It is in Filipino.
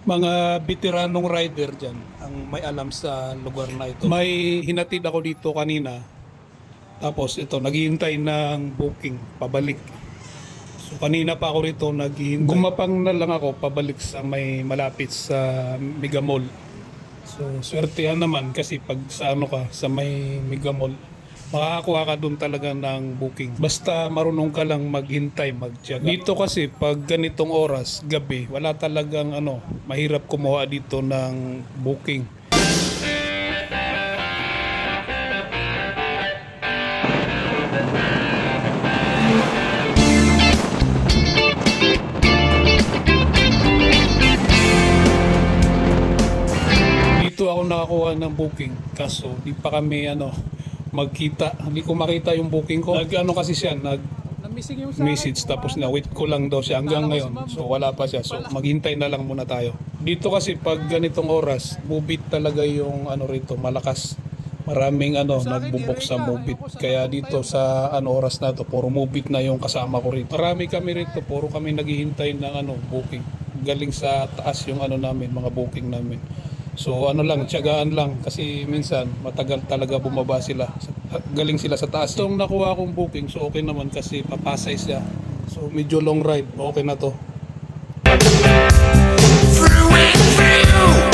Mga veteranong rider dyan ang may alam sa lugar na ito. May hinatid ako dito kanina. Tapos ito, naghihintay ng booking, pabalik. So kanina pa ako rito naghihintay. Gumapang na lang ako pabalik sa may malapit sa Mega Mall. So swertehan naman kasi pag sa ano ka, sa may Mega Mall, makakakuha ka doon talaga ng booking. Basta marunong ka lang maghintay, magtiyaga. Dito kasi pag ganitong oras, gabi, wala talagang mahirap kumuha dito ng booking. Dito ako nakakuha ng booking kaso di pa kami magkita. Hindi ko makita yung booking ko. Kasi siya, message tapos na wait ko lang daw siya hanggang ngayon. So wala pa siya. So maghintay na lang muna tayo. Dito kasi pag ganitong oras, mubit talaga yung rito, malakas. Maraming nagbubok sa mubit. Kaya dito sa oras na to, puro mubit na yung kasama ko rito. Marami kami rito, puro kami naghihintay ng booking. Galing sa taas yung namin, mga booking namin. So tiyagaan lang kasi minsan matagal talaga bumaba sila. Galing sila sa taas. Itong nakuha kong booking, so okay naman kasi papasay siya. So medyo long ride, okay na to. Through and through.